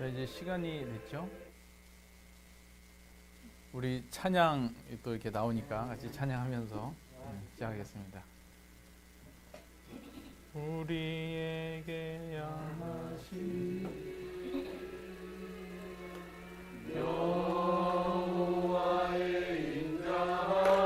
자, 이제 시간이 됐죠? 우리 찬양 또 이렇게 나오니까 같이 찬양하면서 시작하겠습니다. 우리에게 양하신 여호와의 인자하심이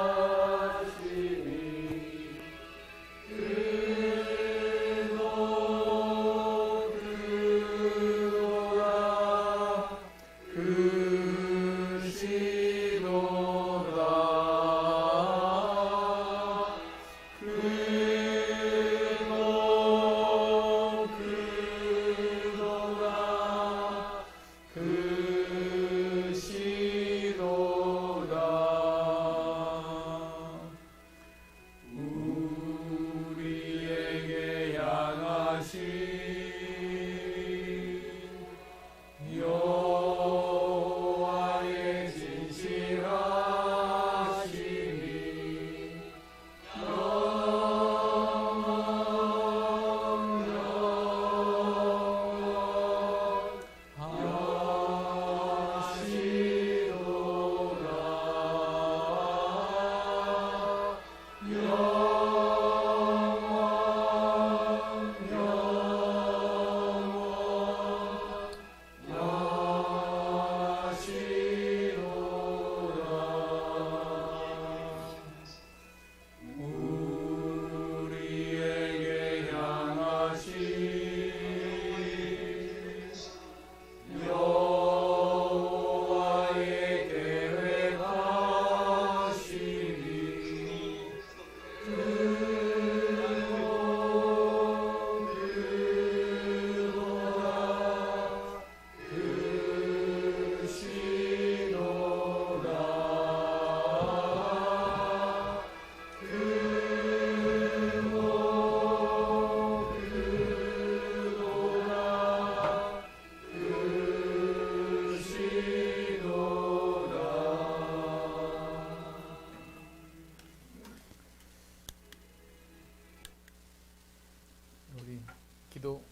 기도.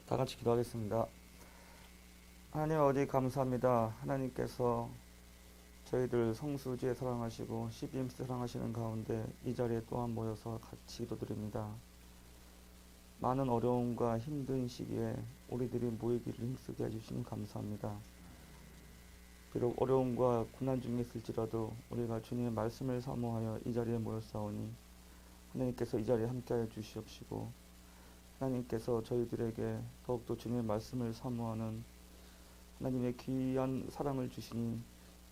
다 같이 기도하겠습니다. 하나님 아버지 감사합니다. 하나님께서 저희들 성수지에 사랑하시고 CBMC 사랑하시는 가운데 이 자리에 또한 모여서 같이 기도드립니다. 많은 어려움과 힘든 시기에 우리들이 모이기를 힘쓰게 해주시니 감사합니다. 비록 어려움과 고난 중에 있을지라도 우리가 주님의 말씀을 사모하여 이 자리에 모였사오니 하나님께서 이 자리에 함께하여 주시옵시고 하나님께서 저희들에게 더욱더 주님의 말씀을 사모하는 하나님의 귀한 사랑을 주시니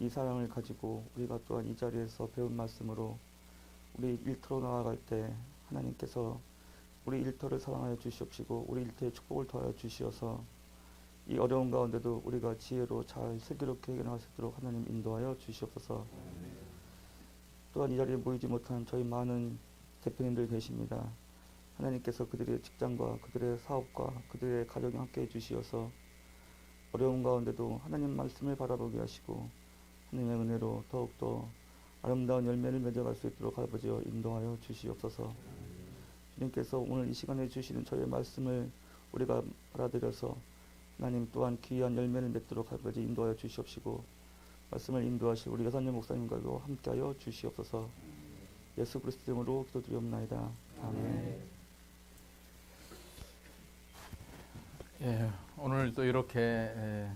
이 사랑을 가지고 우리가 또한 이 자리에서 배운 말씀으로 우리 일터로 나아갈 때 하나님께서 우리 일터를 사랑하여 주시옵시고 우리 일터에 축복을 더하여 주시어서 이 어려운 가운데도 우리가 지혜로 잘 슬기롭게 해결할 수 있도록 하나님 인도하여 주시옵소서. 또한 이 자리에 모이지 못한 저희 많은 대표님들 계십니다. 하나님께서 그들의 직장과 그들의 사업과 그들의 가정에 함께해 주시어서 어려운 가운데도 하나님 말씀을 바라보게 하시고 하나님의 은혜로 더욱더 아름다운 열매를 맺어갈 수 있도록 아버지여 인도하여 주시옵소서. 주님께서 오늘 이 시간에 주시는 저희의 말씀을 우리가 받아들여서 하나님 또한 귀한 열매를 맺도록 아버지 인도하여 주시옵시고 말씀을 인도하실 우리 여사님 목사님과도 함께하여 주시옵소서. 예수 그리스도 이름으로 기도드리옵나이다. 아멘. 예, 오늘 또 이렇게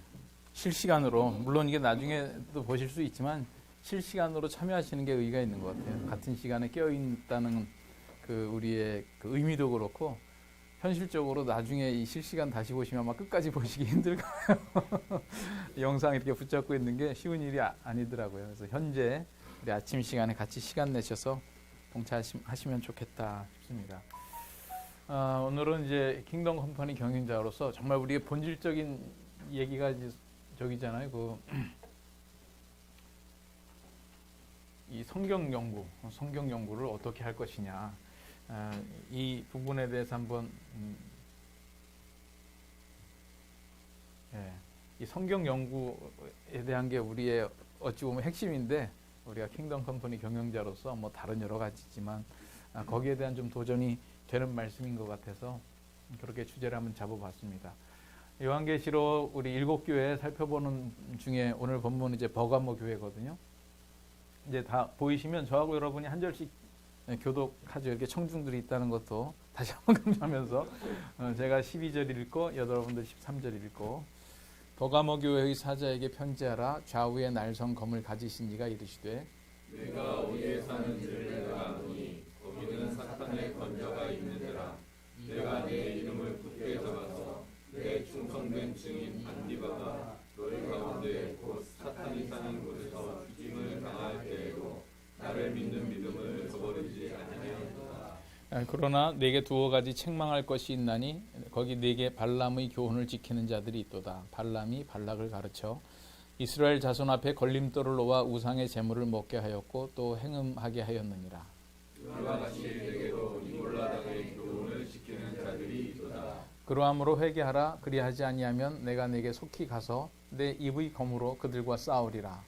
실시간으로, 물론 이게 나중에 또 보실 수 있지만 실시간으로 참여하시는 게 의의가 있는 것 같아요. 같은 시간에 깨어 있다는 그 우리의 그 의미도 그렇고, 현실적으로 나중에 이 실시간 다시 보시면 아마 끝까지 보시기 힘들 거예요. 영상 이렇게 붙잡고 있는 게 쉬운 일이 아니더라고요. 그래서 현재 우리 아침 시간에 같이 시간 내셔서 동참하시면 좋겠다 싶습니다. 오늘은 이제 킹덤 컴퍼니 경영자로서 정말 우리의 본질적인 얘기가 이제 저기잖아요. 이 성경 연구를 어떻게 할 것이냐. 이 부분에 대해서 한번 이 성경 연구에 대한 게 우리의 어찌 보면 핵심인데, 우리가 킹덤 컴퍼니 경영자로서 뭐 다른 여러 가지지만 거기에 대한 좀 도전이 되는 말씀인 것 같아서 그렇게 주제를 한번 잡아봤습니다. 요한계시록 우리 7교회 살펴보는 중에 오늘 본문은 이제 버가모 교회거든요. 이제 다 보이시면 저하고 여러분이 한 절씩 교독하죠. 이렇게 청중들이 있다는 것도 다시 한번 강조하면서 제가 12절 읽고 여러분들 13절 읽고 버가모 교회의 사자에게 편지하라. 좌우에 날선 검을 가지신 이가 이르시되 내가 어디에 사는지를 내가 아노니 거기는 사탄의 권자가 있는 데라. 내가 내 이름을 굳게 잡아서 내 충성된 증인 안디바가 너희 가운데 곧 사탄이 사는 곳에서 죽임을 당할 때에도 나를 믿는 믿음을 저버리지 아니하였다. 그러나 내게 두어 가지 책망할 것이 있나니 거기 내게 발람의 교훈을 지키는 자들이 있도다. 발람이 발락을 가르쳐 이스라엘 자손 앞에 걸림돌을 놓아 우상의 제물을 먹게 하였고 또 행음하게 하였느니라. 그와 같이 내게도 니골라당의 교훈을 지키는 자들이 있도다. 그러함으로 회개하라. 그리하지 아니하면 내가 내게 속히 가서 내 입의 검으로 그들과 싸우리라.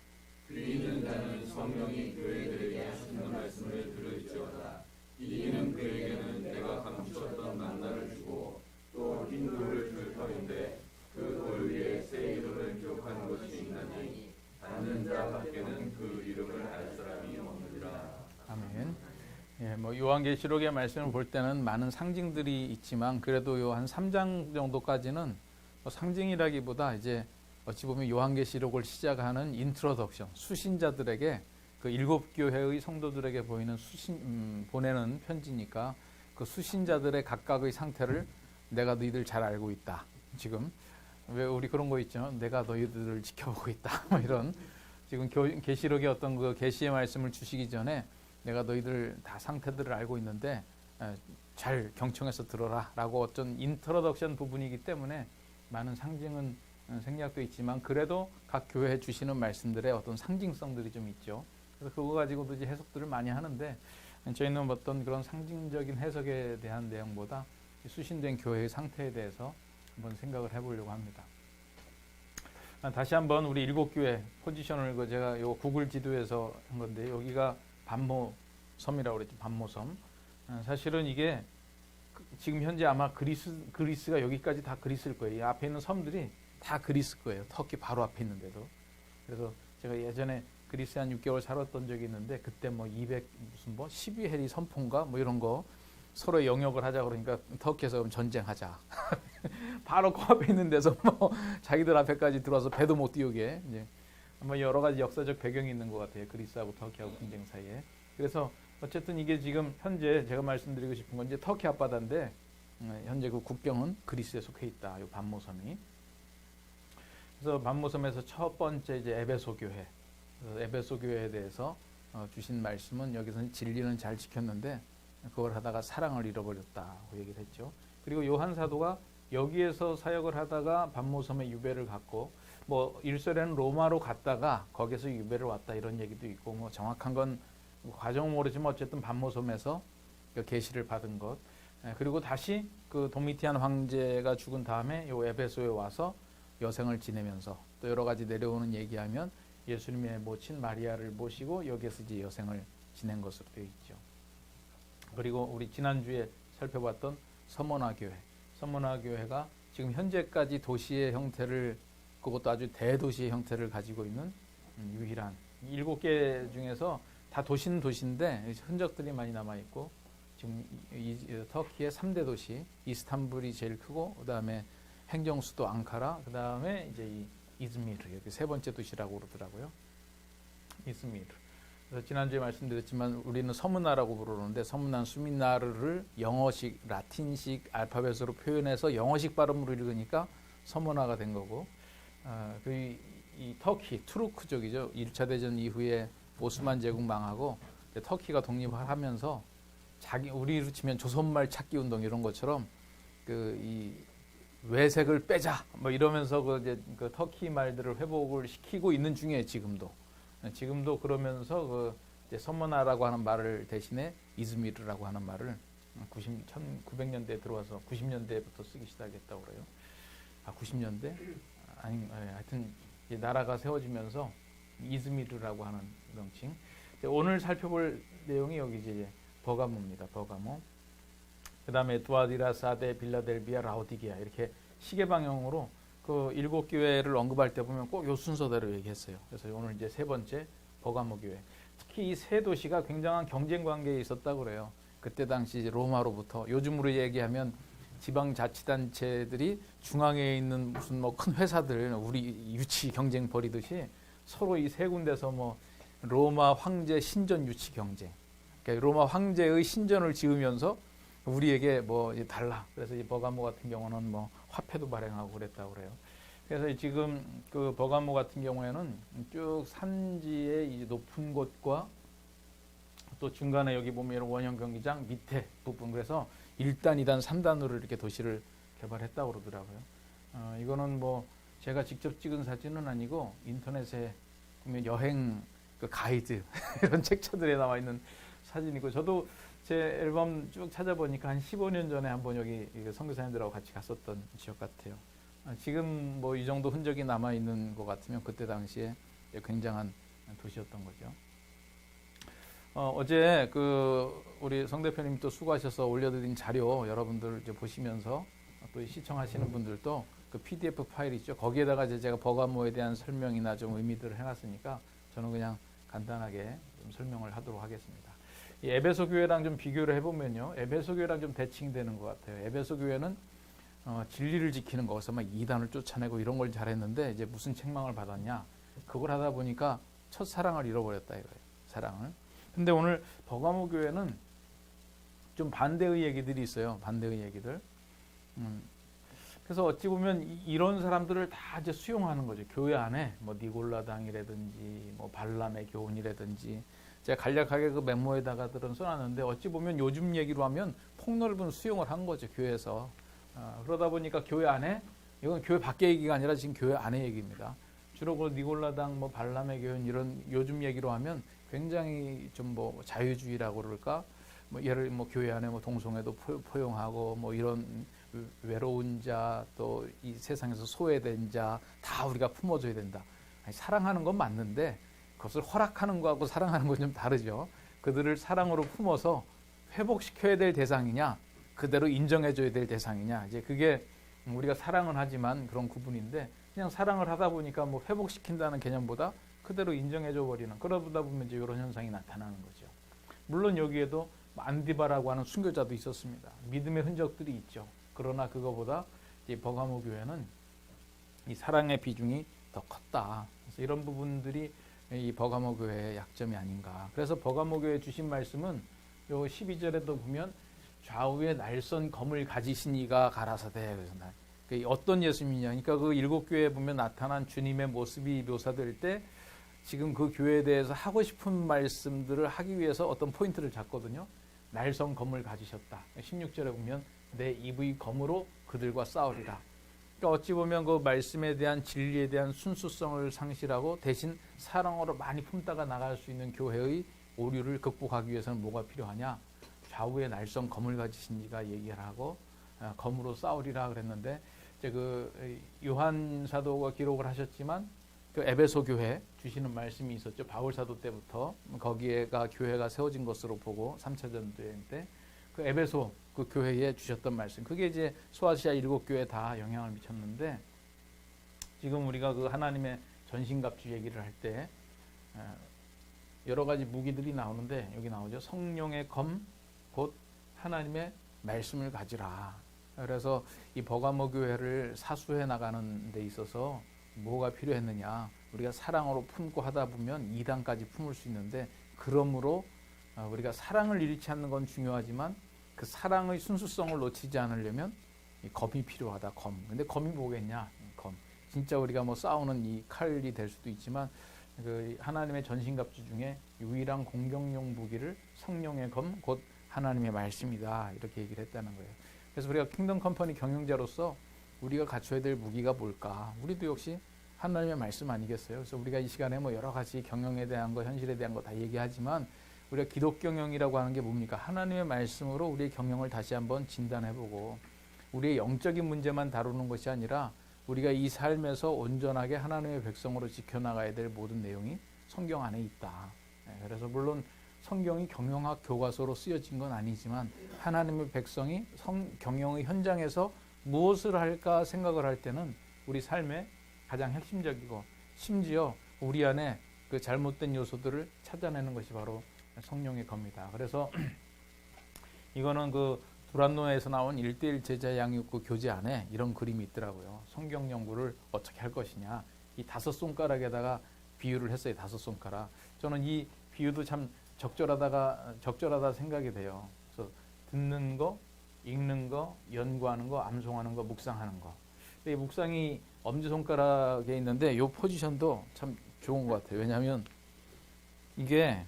이기는 자는 성령이 교회들에게 하시는 말씀을 들을지어다. 이기는 그에게는 내가 감추었던 만나를 주고 또 흰 돌을 줄 터인데 그 돌 위에 새 이름을 기록한 것이 있나니 받는 자 밖에는 그 이름을 알 사람이 없느니라. 아멘. 요한계시록의 말씀을 볼 때는 많은 상징들이 있지만 그래도 요 한 3장 정도까지는 상징이라기보다 이제 어찌 보면 요한계시록을 시작하는 인트로덕션, 수신자들에게 그 7교회의 성도들에게 보내는 편지니까 그 수신자들의 각각의 상태를 내가 너희들 잘 알고 있다. 지금 왜 우리 그런 거 있죠? 내가 너희들을 지켜보고 있다. 뭐 이런 지금 계시록의 어떤 그 계시의 말씀을 주시기 전에 내가 너희들 다 상태들을 알고 있는데 잘 경청해서 들어라라고 어떤 인트로덕션 부분이기 때문에 많은 상징은 생략도 있지만 그래도 각 교회에 주시는 말씀들의 어떤 상징성들이 좀 있죠. 그래서 그거 가지고도 이제 해석들을 많이 하는데 저희는 어떤 그런 상징적인 해석에 대한 내용보다 수신된 교회의 상태에 대해서 한번 생각을 해보려고 합니다. 다시 한번 우리 7교회 포지션을 제가 요 구글 지도에서 한 건데 여기가 반모섬이라고 그랬죠. 반모섬. 사실은 이게 지금 현재 아마 그리스가 여기까지 다 그리스일 거예요. 이 앞에 있는 섬들이 다 그리스 거예요. 터키 바로 앞에 있는데도. 그래서 제가 예전에 그리스에 한 6개월 살았던 적이 있는데 그때 뭐 12해리 선포인가 뭐 이런 거 서로 영역을 하자 그러니까 터키에서 그럼 전쟁하자. 바로 코앞에 있는 데서 뭐 자기들 앞에까지 들어와서 배도 못 띄우게 이제 뭐 여러 가지 역사적 배경이 있는 것 같아요. 그리스하고 터키하고 분쟁 사이에. 그래서 어쨌든 이게 지금 현재 제가 말씀드리고 싶은 건 이제 터키 앞바다인데 현재 그 국경은 그리스에 속해 있다. 이 반모섬이. 그래서 반모섬에서 첫 번째 이제 에베소 교회. 에베소 교회에 대해서 주신 말씀은 여기서는 진리는 잘 지켰는데 그걸 하다가 사랑을 잃어버렸다고 얘기를 했죠. 그리고 요한 사도가 여기에서 사역을 하다가 반모섬에 유배를 갔고 뭐 일설에는 로마로 갔다가 거기서 유배를 왔다 이런 얘기도 있고 뭐 정확한 건 과정은 모르지만 어쨌든 반모섬에서 계시를 받은 것 그리고 다시 그 도미티안 황제가 죽은 다음에 요 에베소에 와서 여생을 지내면서 또 여러 가지 내려오는 얘기하면 예수님의 모친 마리아를 모시고 여기에서 이제 여생을 지낸 것으로 되어 있죠. 그리고 우리 지난주에 살펴봤던 서머나 교회. 서머나 교회가 지금 현재까지 도시의 형태를 그것도 아주 대도시의 형태를 가지고 있는 유일한 7개 중에서 다 도시는 도시인데 흔적들이 많이 남아있고 지금 터키의 3대 도시 이스탄불이 제일 크고 그다음에 행정수도 앙카라 그다음에 이제 이 이즈미르 여기 세 번째 도시라고 그러더라고요. 이즈미르. 그래서 지난주에 말씀드렸지만 우리는 서문화라고 부르는데 서문화는 수민나르를 영어식 라틴식 알파벳으로 표현해서 영어식 발음으로 읽으니까 서문화가 된 거고 이 터키 투르크족이죠. 1차 대전 이후에 오스만 제국 망하고 터키가 독립하면서 우리로 치면 조선말 찾기 운동 이런 것처럼 이 외색을 빼자 뭐 이러면서 그 터키 말들을 회복을 시키고 있는 중에 지금도 그러면서 서머나라고 하는 말을 대신에 이즈미르라고 하는 말을 1900년대에 들어와서 90년대부터 쓰기 시작했다고 그래요. 90년대? 하여튼 나라가 세워지면서 이즈미르라고 하는 명칭. 오늘 살펴볼 내용이 여기 이제 버가모입니다. 버가모. 그 다음에 두아디라, 사데, 빌라델비아, 라오디게아 이렇게 시계 방향으로 그 7교회를 언급할 때 보면 꼭 요 순서대로 얘기했어요. 그래서 오늘 이제 세 번째 버가모 교회. 특히 이 세 도시가 굉장한 경쟁 관계에 있었다고 그래요. 그때 당시 로마로부터 요즘으로 얘기하면 지방자치단체들이 중앙에 있는 무슨 뭐 큰 회사들 우리 유치 경쟁 벌이듯이 서로 이 세 군데서 뭐 로마 황제 신전 유치 경쟁. 그러니까 로마 황제의 신전을 지으면서 우리에게 뭐 달라. 그래서 이 버가모 같은 경우는 뭐 화폐도 발행하고 그랬다고 그래요. 그래서 지금 그 버가모 같은 경우에는 쭉 산지의 이 높은 곳과 또 중간에 여기 보면 원형 경기장 밑에 부분 그래서 1단, 2단, 3단으로 이렇게 도시를 개발했다고 그러더라고요. 이거는 뭐 제가 직접 찍은 사진은 아니고 인터넷에 보면 여행 그 가이드 이런 책자들에 나와 있는 사진이고 저도 제 앨범 쭉 찾아보니까 한 15년 전에 한번 여기 선교사님들하고 같이 갔었던 지역 같아요. 지금 뭐 이 정도 흔적이 남아 있는 것 같으면 그때 당시에 굉장한 도시였던 거죠. 어제 그 우리 성 대표님 또 수고하셔서 올려드린 자료 여러분들 이제 보시면서 또 시청하시는 분들도 그 PDF 파일 있죠. 거기에다가 이제 제가 버가모에 대한 설명이나 좀 의미들을 해놨으니까 저는 그냥 간단하게 좀 설명을 하도록 하겠습니다. 이 에베소 교회랑 좀 비교를 해보면요. 에베소 교회랑 좀 대칭되는 것 같아요. 에베소 교회는 진리를 지키는 거기서 막 이단을 쫓아내고 이런 걸 잘했는데 이제 무슨 책망을 받았냐. 그걸 하다 보니까 첫사랑을 잃어버렸다 이거예요. 사랑을. 근데 오늘 버가모 교회는 좀 반대의 얘기들이 있어요. 반대의 얘기들. 그래서 어찌 보면 이런 사람들을 다 이제 수용하는 거죠. 교회 안에 뭐 니골라당이라든지 뭐 발람의 교훈이라든지 제가 간략하게 그 메모에다가들은 써놨는데 어찌 보면 요즘 얘기로 하면 폭넓은 수용을 한 거죠. 교회에서. 그러다 보니까 교회 안에 이건 교회 밖의 얘기가 아니라 지금 교회 안의 얘기입니다. 주로 그 니골라당 뭐 발람의 교훈 이런 요즘 얘기로 하면 굉장히 좀 뭐 자유주의라고 그럴까? 뭐 예를 뭐 교회 안에 뭐 동성애도 포용하고 뭐 이런 외로운 자 또 이 세상에서 소외된 자 다 우리가 품어줘야 된다. 아니, 사랑하는 건 맞는데 그것을 허락하는 거하고 사랑하는 건 좀 다르죠. 그들을 사랑으로 품어서 회복시켜야 될 대상이냐 그대로 인정해줘야 될 대상이냐 이제 그게 우리가 사랑은 하지만 그런 구분인데 그냥 사랑을 하다 보니까 뭐 회복시킨다는 개념보다 그대로 인정해줘 버리는 그러다 보면 이제 이런 현상이 나타나는 거죠. 물론 여기에도 안디바라고 하는 순교자도 있었습니다. 믿음의 흔적들이 있죠. 그러나 그거보다 이 버가모 교회는 이 사랑의 비중이 더 컸다. 그래서 이런 부분들이 이 버가모 교회의 약점이 아닌가. 그래서 버가모 교회 주신 말씀은 요 12절에도 보면 좌우에 날선 검을 가지신 이가 가라사대. 그래서 어떤 예수님이냐. 그러니까 그 7교회에 보면 나타난 주님의 모습이 묘사될 때 지금 그 교회에 대해서 하고 싶은 말씀들을 하기 위해서 어떤 포인트를 잡거든요. 날선 검을 가지셨다. 16절에 보면 내 입의 검으로 그들과 싸우리라. 그러니까 어찌 보면 그 말씀에 대한 진리에 대한 순수성을 상실하고 대신 사랑으로 많이 품다가 나갈 수 있는 교회의 오류를 극복하기 위해서는 뭐가 필요하냐? 좌우에 날선 검을 가지신 이가 얘기를 하고 검으로 싸우리라 그랬는데 이제 그 요한 사도가 기록을 하셨지만 그 에베소 교회 주시는 말씀이 있었죠. 바울 사도 때부터 거기에가 교회가 세워진 것으로 보고 3차 전도행 때 그 에베소 그 교회에 주셨던 말씀. 그게 이제 소아시아 7교회에 다 영향을 미쳤는데 지금 우리가 그 하나님의 전신갑주 얘기를 할 때 여러 가지 무기들이 나오는데 여기 나오죠. 성령의 검 곧 하나님의 말씀을 가지라. 그래서 이 버가모 교회를 사수해 나가는 데 있어서 뭐가 필요했느냐. 우리가 사랑으로 품고 하다 보면 2단까지 품을 수 있는데 그러므로 우리가 사랑을 잃지 않는 건 중요하지만 그 사랑의 순수성을 놓치지 않으려면 이 검이 필요하다. 검. 근데 검이 뭐겠냐? 검. 진짜 우리가 뭐 싸우는 이 칼이 될 수도 있지만 그 하나님의 전신갑주 중에 유일한 공격용 무기를 성령의 검 곧 하나님의 말씀이다. 이렇게 얘기를 했다는 거예요. 그래서 우리가 킹덤 컴퍼니 경영자로서 우리가 갖춰야 될 무기가 뭘까? 우리도 역시 하나님의 말씀 아니겠어요? 그래서 우리가 이 시간에 뭐 여러 가지 경영에 대한 거, 현실에 대한 거 다 얘기하지만 우리가 기독 경영이라고 하는 게 뭡니까? 하나님의 말씀으로 우리의 경영을 다시 한번 진단해보고 우리의 영적인 문제만 다루는 것이 아니라 우리가 이 삶에서 온전하게 하나님의 백성으로 지켜나가야 될 모든 내용이 성경 안에 있다. 그래서 물론 성경이 경영학 교과서로 쓰여진 건 아니지만 하나님의 백성이 경영의 현장에서 무엇을 할까 생각을 할 때는 우리 삶의 가장 핵심적이고 심지어 우리 안에 그 잘못된 요소들을 찾아내는 것이 바로 성령의 겁니다. 그래서 이거는 그 두란노에서 나온 1:1 제자 양육부 교재 안에 이런 그림이 있더라고요. 성경 연구를 어떻게 할 것이냐. 이 5손가락에다가 비유를 했어요. 5손가락. 저는 이 비유도 참 적절하다 생각이 돼요. 그래서 듣는 거, 읽는 거, 연구하는 거, 암송하는 거, 묵상하는 거. 이 묵상이 엄지손가락에 있는데 이 포지션도 참 좋은 것 같아요. 왜냐하면 이게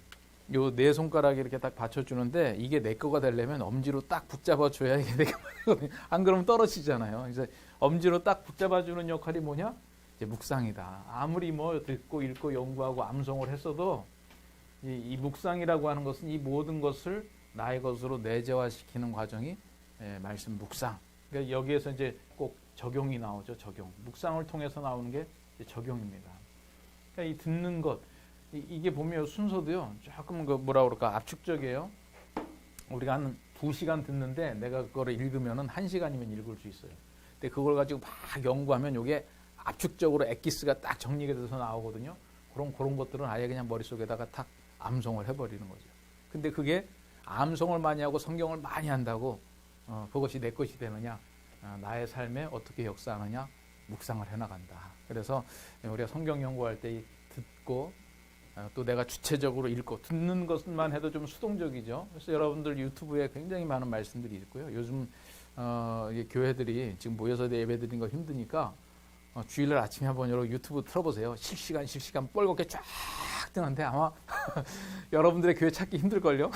요 네 손가락이 이렇게 딱 받쳐주는데 이게 내 거가 되려면 엄지로 딱 붙잡아줘야 이게 내 거거든요. 안 그러면 떨어지잖아요. 그래서 엄지로 딱 붙잡아주는 역할이 뭐냐? 이제 묵상이다. 아무리 뭐 듣고 읽고 연구하고 암송을 했어도 이 묵상이라고 하는 것은 이 모든 것을 나의 것으로 내재화시키는 과정이 말씀 묵상. 그러니까 여기에서 이제 꼭 적용이 나오죠. 적용. 묵상을 통해서 나오는 게 적용입니다. 그러니까 이 듣는 것, 이게 보면 순서도요. 조금 그 뭐라 그럴까 압축적이에요. 우리가 한 2시간 듣는데 내가 그거를 읽으면은 1시간이면 읽을 수 있어요. 근데 그걸 가지고 막 연구하면 이게 압축적으로 엑기스가 딱 정리가 돼서 나오거든요. 그런 것들은 아예 그냥 머릿속에다가 탁 암송을 해버리는 거죠. 근데 그게 암송을 많이 하고 성경을 많이 한다고 그것이 내 것이 되느냐, 나의 삶에 어떻게 역사하느냐, 묵상을 해나간다. 그래서 우리가 성경 연구할 때 듣고 또 내가 주체적으로 읽고 듣는 것만 해도 좀 수동적이죠. 그래서 여러분들 유튜브에 굉장히 많은 말씀들이 있고요. 요즘 교회들이 지금 모여서 예배 드리는 거 힘드니까 주일날 아침에 한번 여러분 유튜브 틀어보세요. 실시간 뻘겋게 쫙 뜨는데 아마 여러분들의 교회 찾기 힘들걸요.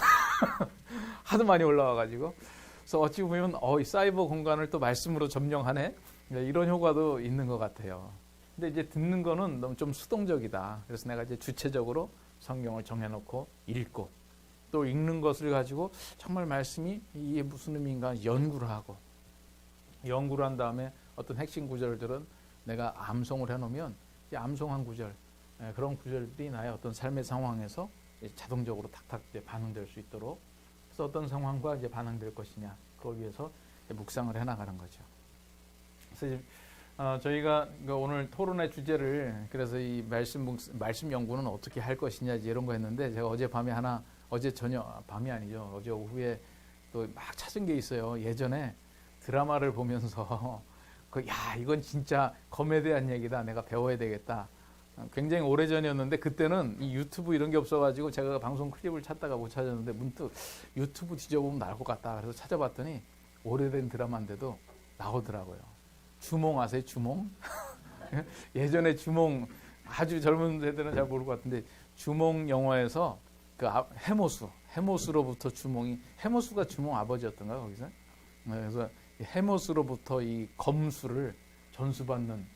하도 많이 올라와가지고. 그래서 어찌 보면 이 사이버 공간을 또 말씀으로 점령하네. 이런 효과도 있는 것 같아요. 근데 이제 듣는 거는 너무 좀 수동적이다. 그래서 내가 이제 주체적으로 성경을 정해놓고 읽고 또 읽는 것을 가지고 정말 말씀이 이게 무슨 의미인가 연구를 하고 연구를 한 다음에 어떤 핵심 구절들은 내가 암송을 해놓으면 이 암송한 구절 그런 구절들이 나의 어떤 삶의 상황에서 자동적으로 탁탁 반응될 수 있도록 그래서 어떤 상황과 이제 반응될 것이냐 그걸 위해서 묵상을 해나가는 거죠. 그래서 저희가 오늘 토론의 주제를 그래서 이 말씀 연구는 어떻게 할 것이냐 이런 거 했는데 제가 어제 저녁 밤이 아니죠. 어제 오후에 또 막 찾은 게 있어요. 예전에 드라마를 보면서 이건 진짜 검에 대한 얘기다. 내가 배워야 되겠다. 굉장히 오래전이었는데 그때는 이 유튜브 이런 게 없어가지고 제가 방송 클립을 찾다가 못 찾았는데 문득 유튜브 뒤져보면 나올 것 같다. 그래서 찾아봤더니 오래된 드라마인데도 나오더라고요. 주몽 아세요? 주몽? 예전에 주몽 아주 젊은 세대는 잘 모를 것 같은데 주몽 영화에서 그 해모수로부터 해모수가 주몽 아버지였던가 거기서? 그래서 해모수로부터 이 검수를 전수받는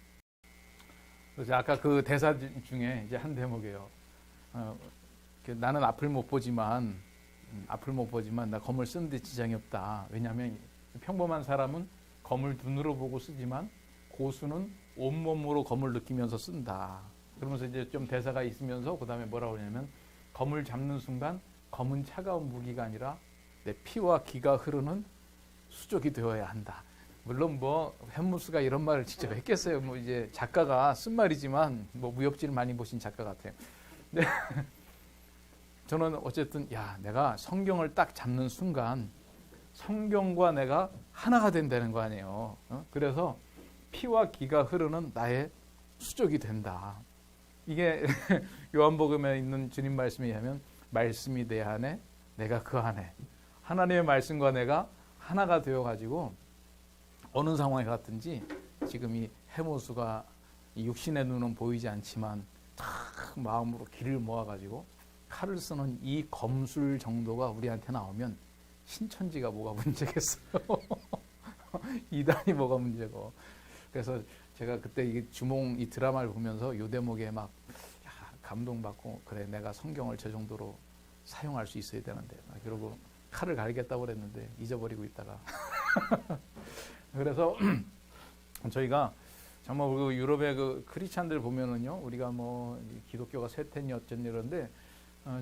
그래서 아까 그 대사 중에 이제 한 대목이에요. 나는 앞을 못 보지만 나 검을 쓰는데 지장이 없다. 왜냐하면 평범한 사람은 검을 눈으로 보고 쓰지만 고수는 온몸으로 검을 느끼면서 쓴다. 그러면서 이제 좀 대사가 있으면서 그 다음에 뭐라고 하냐면 검을 잡는 순간 검은 차가운 무기가 아니라 내 피와 기가 흐르는 수족이 되어야 한다. 물론 햄무스가 이런 말을 직접 했겠어요. 이제 작가가 쓴 말이지만 무협지를 많이 보신 작가 같아요. 근데 저는 어쨌든 내가 성경을 딱 잡는 순간 성경과 내가 하나가 된다는 거 아니에요. 그래서 피와 기가 흐르는 나의 수족이 된다. 이게 요한복음에 있는 주님 말씀에 의하면 말씀이 내 안에 내가 그 안에 하나님의 말씀과 내가 하나가 되어가지고 어느 상황에 갔든지 지금 이 해모수가 육신의 눈은 보이지 않지만 탁 마음으로 기를 모아가지고 칼을 쓰는 이 검술 정도가 우리한테 나오면 신천지가 뭐가 문제겠어요. 이단이 뭐가 문제고. 그래서 제가 그때 이 드라마를 보면서 이 대목에 막 감동받고 그래 내가 성경을 저 정도로 사용할 수 있어야 되는데 그러고 칼을 갈겠다고 그랬는데 잊어버리고 있다가 그래서 저희가 정말 유럽의 그 크리스찬들 보면은요 우리가 기독교가 쇠퇴니 어쩐니 이런데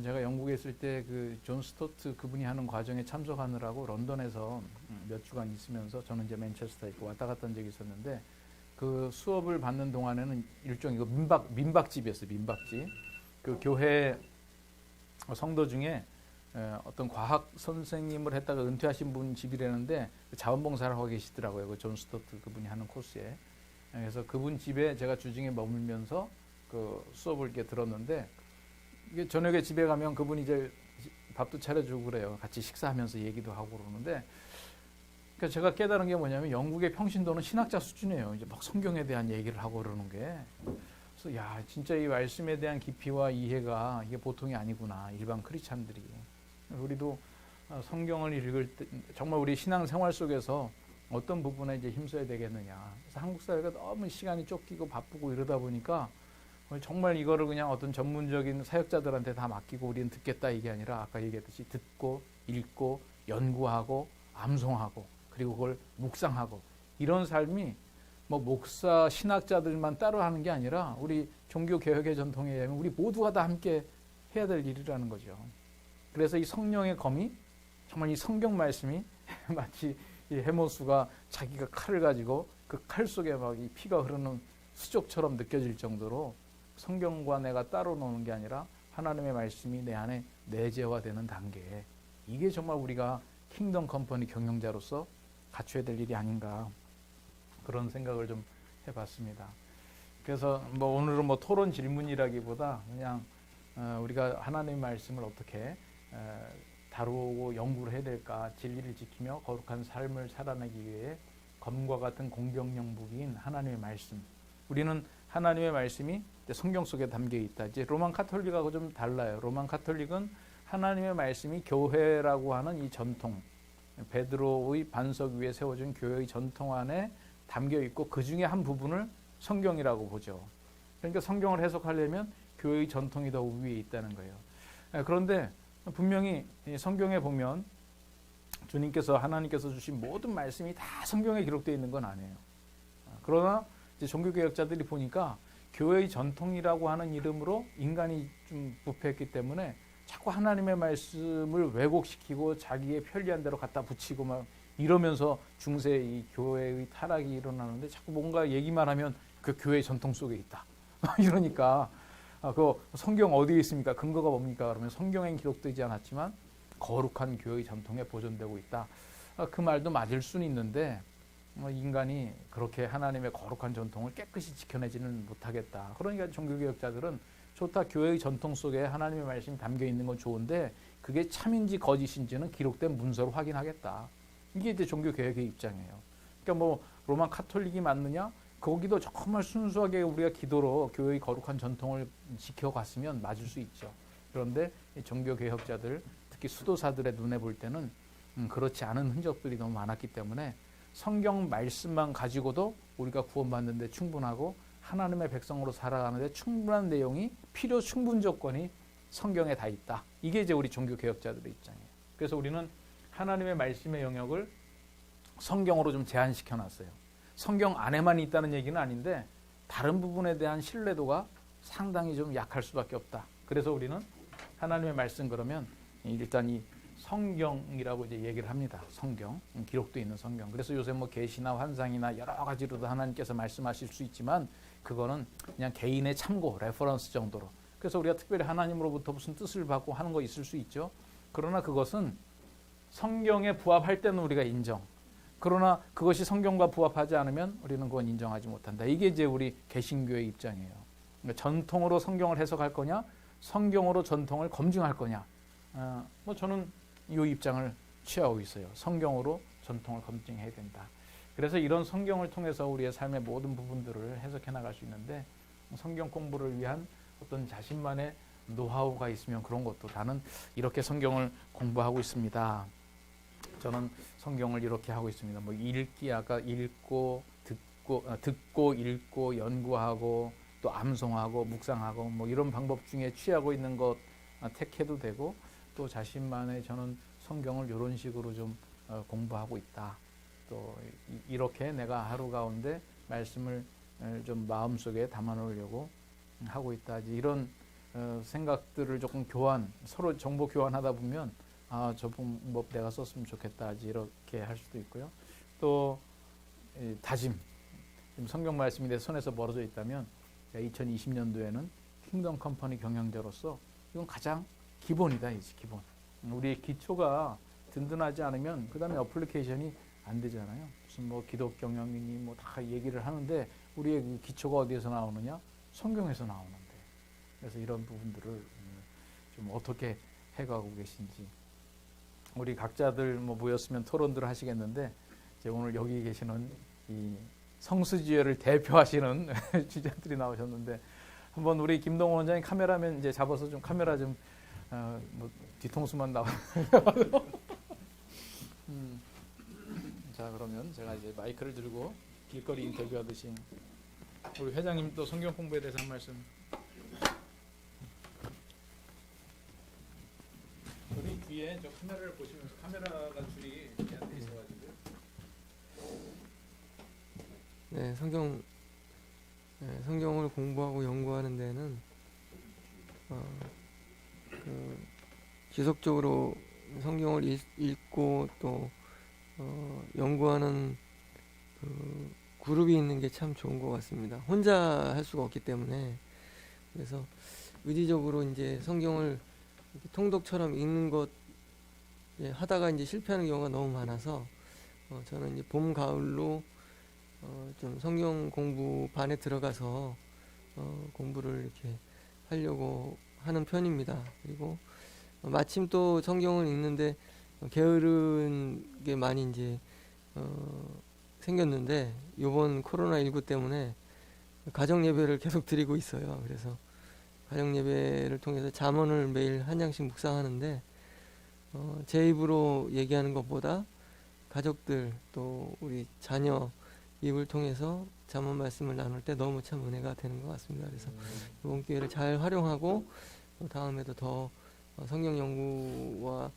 제가 영국에 있을 때 그 존 스토트 그분이 하는 과정에 참석하느라고 런던에서 몇 주간 있으면서 저는 이제 맨체스터에 있고 왔다 갔다 한 적이 있었는데 그 수업을 받는 동안에는 일종의 민박집이었어요. 민박집. 그 교회 성도 중에 어떤 과학 선생님을 했다가 은퇴하신 분 집이라는데 자원봉사를 하고 계시더라고요. 그 존 스토트 그분이 하는 코스에. 그래서 그분 집에 제가 주중에 머물면서 그 수업을 이렇게 들었는데 이게 저녁에 집에 가면 그분이 이제 밥도 차려주고 그래요. 같이 식사하면서 얘기도 하고 그러는데 그러니까 제가 깨달은 게 뭐냐면 영국의 평신도는 신학자 수준이에요. 이제 막 성경에 대한 얘기를 하고 그러는 게. 그래서 야, 진짜 이 말씀에 대한 깊이와 이해가 이게 보통이 아니구나. 일반 크리스찬들이. 우리도 성경을 읽을 때 정말 우리 신앙 생활 속에서 어떤 부분에 이제 힘써야 되겠느냐. 그래서 한국 사회가 너무 시간이 쫓기고 바쁘고 이러다 보니까 정말 이거를 그냥 어떤 전문적인 사역자들한테 다 맡기고 우리는 듣겠다 이게 아니라 아까 얘기했듯이 듣고 읽고 연구하고 암송하고 그리고 그걸 묵상하고 이런 삶이 뭐 목사 신학자들만 따로 하는 게 아니라 우리 종교 개혁의 전통에 의하면 우리 모두가 다 함께 해야 될 일이라는 거죠. 그래서 이 성령의 검이 정말 이 성경 말씀이 마치 이 해모수가 자기가 칼을 가지고 그 칼 속에 막 이 피가 흐르는 수족처럼 느껴질 정도로 성경과 내가 따로 노는 게 아니라 하나님의 말씀이 내 안에 내재화되는 단계. 이게 정말 우리가 킹덤 컴퍼니 경영자로서 갖춰야 될 일이 아닌가 그런 생각을 좀 해봤습니다. 그래서 뭐 오늘은 뭐 토론 질문이라기보다 그냥 우리가 하나님의 말씀을 어떻게 다루고 연구를 해야 될까 진리를 지키며 거룩한 삶을 살아내기 위해 검과 같은 공병력 무기인 하나님의 말씀. 우리는 하나님의 말씀이 성경 속에 담겨 있다. 이제 로만 카톨릭하고 좀 달라요. 로만 카톨릭은 하나님의 말씀이 교회라고 하는 이 전통, 베드로의 반석 위에 세워진 교회의 전통 안에 담겨 있고 그 중에 한 부분을 성경이라고 보죠. 그러니까 성경을 해석하려면 교회의 전통이 더 위에 있다는 거예요. 그런데 분명히 성경에 보면 주님께서 하나님께서 주신 모든 말씀이 다 성경에 기록되어 있는 건 아니에요. 그러나 이제 종교개혁자들이 보니까 교회의 전통이라고 하는 이름으로 인간이 좀 부패했기 때문에 자꾸 하나님의 말씀을 왜곡시키고 자기의 편리한 대로 갖다 붙이고 막 이러면서 중세 이 교회의 타락이 일어나는데 자꾸 뭔가 얘기만 하면 그 교회의 전통 속에 있다. 이러니까 그 성경 어디에 있습니까? 근거가 뭡니까? 그러면 성경엔 기록되지 않았지만 거룩한 교회의 전통에 보존되고 있다. 그 말도 맞을 수는 있는데 인간이 그렇게 하나님의 거룩한 전통을 깨끗이 지켜내지는 못하겠다. 그러니까 종교개혁자들은 좋다. 교회의 전통 속에 하나님의 말씀이 담겨 있는 건 좋은데 그게 참인지 거짓인지는 기록된 문서로 확인하겠다. 이게 이제 종교개혁의 입장이에요. 그러니까 뭐 로만 카톨릭이 맞느냐? 거기도 정말 순수하게 우리가 기도로 교회의 거룩한 전통을 지켜갔으면 맞을 수 있죠. 그런데 종교개혁자들, 특히 수도사들의 눈에 볼 때는 그렇지 않은 흔적들이 너무 많았기 때문에 성경 말씀만 가지고도 우리가 구원받는 데 충분하고 하나님의 백성으로 살아가는 데 충분한 내용이 필요 충분 조건이 성경에 다 있다. 이게 이제 우리 종교개혁자들의 입장이에요. 그래서 우리는 하나님의 말씀의 영역을 성경으로 좀 제한시켜 놨어요. 성경 안에만 있다는 얘기는 아닌데 다른 부분에 대한 신뢰도가 상당히 좀 약할 수밖에 없다. 그래서 우리는 하나님의 말씀 그러면 일단 이 성경이라고 이제 얘기를 합니다. 성경, 기록되어 있는 성경. 그래서 요새 뭐 계시나 환상이나 여러 가지로도 하나님께서 말씀하실 수 있지만 그거는 그냥 개인의 참고, 레퍼런스 정도로. 그래서 우리가 특별히 하나님으로부터 무슨 뜻을 받고 하는 거 있을 수 있죠. 그러나 그것은 성경에 부합할 때는 우리가 인정. 그러나 그것이 성경과 부합하지 않으면 우리는 그건 인정하지 못한다. 이게 이제 우리 개신교의 입장이에요. 그러니까 전통으로 성경을 해석할 거냐, 성경으로 전통을 검증할 거냐. 뭐 저는 이 입장을 취하고 있어요. 성경으로 전통을 검증해야 된다. 그래서 이런 성경을 통해서 우리의 삶의 모든 부분들을 해석해 나갈 수 있는데 성경 공부를 위한 어떤 자신만의 노하우가 있으면 그런 것도 나는 이렇게 성경을 공부하고 있습니다. 저는 성경을 이렇게 하고 있습니다. 뭐 읽기 아까 읽고 듣고 읽고 연구하고 또 암송하고 묵상하고 뭐 이런 방법 중에 취하고 있는 것 택해도 되고 또 자신만의 저는 성경을 이런 식으로 좀 공부하고 있다. 또 이렇게 내가 하루 가운데 말씀을 좀 마음속에 담아놓으려고 하고 있다. 이런 생각들을 조금 서로 정보 교환하다 보면 저분 뭐 내가 썼으면 좋겠다 이렇게 할 수도 있고요. 또 다짐, 지금 성경 말씀이 내 손에서 멀어져 있다면 2020년도에는 킹덤 컴퍼니 경영자로서 이건 가장 기본이다, 이제 기본. 우리의 기초가 든든하지 않으면 그 다음에 어플리케이션이 안 되잖아요. 무슨 뭐 기독 경영이니 뭐 다 얘기를 하는데 우리의 그 기초가 어디에서 나오느냐? 성경에서 나오는데. 그래서 이런 부분들을 좀 어떻게 해가고 계신지. 우리 각자들 뭐 모였으면 토론들을 하시겠는데 이제 오늘 여기 계시는 이 성수지회를 대표하시는 주자들이 나오셨는데 한번 우리 김동원 원장님 카메라면 이제 잡아서 좀 카메라 좀 뭐 뒤통수만 나와. 자, 그러면 제가 이제 마이크를 들고 길거리 인터뷰하듯이 우리 회장님 또 성경 공부에 대해서 한 말씀. 우리 뒤에 저 카메라를 보시면서 카메라가 줄이 이렇게 돼 있어가지고. 네, 성경을 공부하고 연구하는 데는 지속적으로 성경을 읽고 또 연구하는 그 그룹이 있는 게 참 좋은 것 같습니다. 혼자 할 수가 없기 때문에. 그래서 의지적으로 이제 성경을 이렇게 통독처럼 읽는 것 하다가 이제 실패하는 경우가 너무 많아서 저는 이제 봄 가을로 좀 성경 공부반에 들어가서 공부를 이렇게 하려고 하는 편입니다. 그리고 마침 또 성경을 읽는데 게으른 게 많이 이제 생겼는데 이번 코로나19 때문에 가정 예배를 계속 드리고 있어요. 그래서 가정 예배를 통해서 잠언을 매일 한 장씩 묵상하는데 제 입으로 얘기하는 것보다 가족들 또 우리 자녀 입을 통해서 잠언 말씀을 나눌 때 너무 참 은혜가 되는 것 같습니다. 그래서 이번 기회를 잘 활용하고 다음에도 더 성경 연구와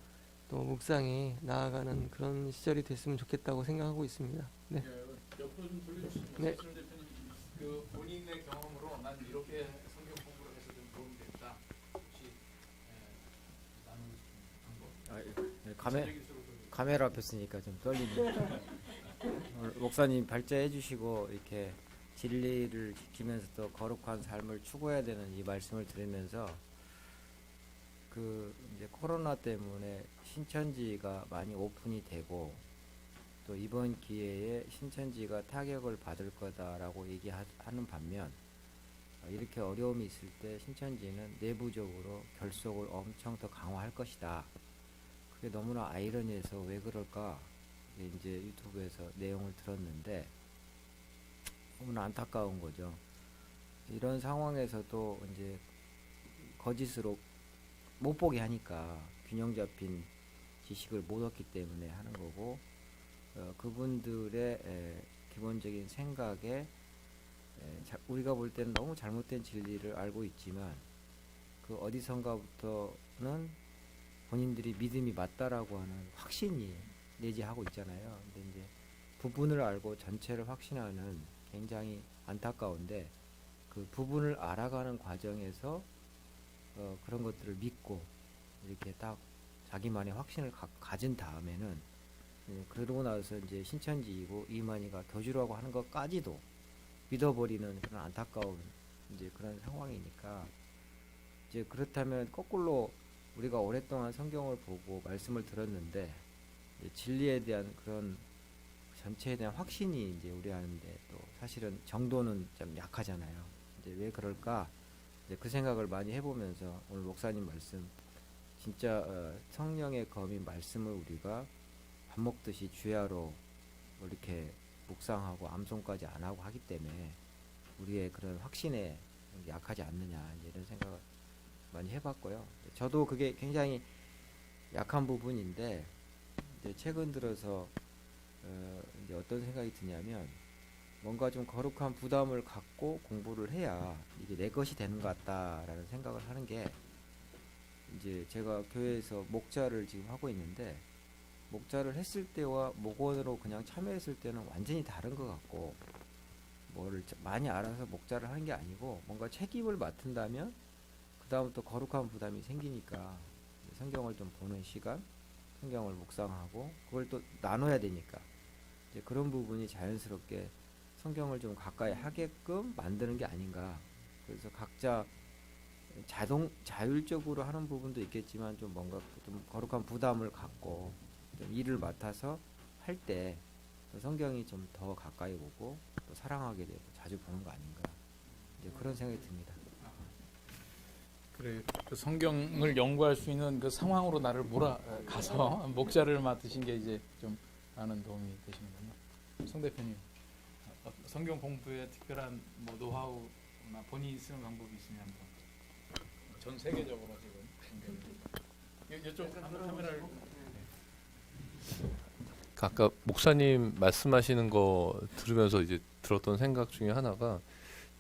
또 묵상에 나아가는 그런 시절이 됐으면 좋겠다고 생각하고 있습니다. 네. 옆으로 좀 돌려주시면 네. 대표님 그 본인의 경험으로 난 이렇게 성경 공부를 해서 좀 도움이 됐다. 혹시 나누고 싶은 방법? 카메라 앞에 있으니까 좀 떨리네요. 오늘 목사님 발제해 주시고 이렇게 진리를 지키면서 또 거룩한 삶을 추구해야 되는 이 말씀을 들으면서 그 이제 코로나 때문에 신천지가 많이 오픈이 되고 또 이번 기회에 신천지가 타격을 받을 거다라고 얘기하는 반면 이렇게 어려움이 있을 때 신천지는 내부적으로 결속을 엄청 더 강화할 것이다. 그게 너무나 아이러니해서 왜 그럴까? 이제 유튜브에서 내용을 들었는데 너무나 안타까운 거죠. 이런 상황에서도 이제 거짓으로 못 보게 하니까 균형 잡힌 지식을 못 얻기 때문에 하는 거고 그분들의 기본적인 생각에 우리가 볼 때는 너무 잘못된 진리를 알고 있지만 그 어디선가부터는 본인들이 믿음이 맞다라고 하는 확신이 내재하고 있잖아요. 근데 이제 부분을 알고 전체를 확신하는 굉장히 안타까운데 그 부분을 알아가는 과정에서 그런 것들을 믿고 이렇게 딱 자기만의 확신을 가진 다음에는 그러고 나서 이제 신천지이고 이만희가 교주라고 하는 것까지도 믿어버리는 그런 안타까운 이제 그런 상황이니까 이제 그렇다면 거꾸로 우리가 오랫동안 성경을 보고 말씀을 들었는데 진리에 대한 그런 전체에 대한 확신이 이제 우리 하는데 또 사실은 정도는 좀 약하잖아요. 이제 왜 그럴까? 이제 그 생각을 많이 해보면서 오늘 목사님 말씀 진짜 성령의 검인 말씀을 우리가 밥 먹듯이 주야로 이렇게 묵상하고 암송까지 안 하고 하기 때문에 우리의 그런 확신에 약하지 않느냐 이런 생각을 많이 해봤고요. 저도 그게 굉장히 약한 부분인데 이제 최근 들어서 이제 어떤 생각이 드냐면 뭔가 좀 거룩한 부담을 갖고 공부를 해야 이게 내 것이 되는 것 같다라는 생각을 하는 게 이제 제가 교회에서 목자를 지금 하고 있는데 목자를 했을 때와 목원으로 그냥 참여했을 때는 완전히 다른 것 같고 뭐를 많이 알아서 목자를 하는 게 아니고 뭔가 책임을 맡은다면 그 그다음부터 거룩한 부담이 생기니까 성경을 좀 보는 시간, 성경을 묵상하고 그걸 또 나눠야 되니까 이제 그런 부분이 자연스럽게 성경을 좀 가까이 하게끔 만드는 게 아닌가. 그래서 각자 자율적으로 하는 부분도 있겠지만 좀 뭔가 좀 거룩한 부담을 갖고 좀 일을 맡아서 할 때 성경이 좀 더 가까이 오고 또 사랑하게 되고 자주 보는 거 아닌가. 이제 그런 생각이 듭니다. 그래, 그 성경을 연구할 수 있는 그 상황으로 나를 몰아가서 목자를 맡으신 게 이제 좀 많은 도움이 되시는군요. 송 대표님, 성경 공부에 특별한 뭐 노하우나 본인이 쓰는 방법이 있으면 한번. 전 세계적으로 지금 이쪽 한번 카메라를. 아까 목사님 말씀하시는 거 들으면서 이제 들었던 생각 중에 하나가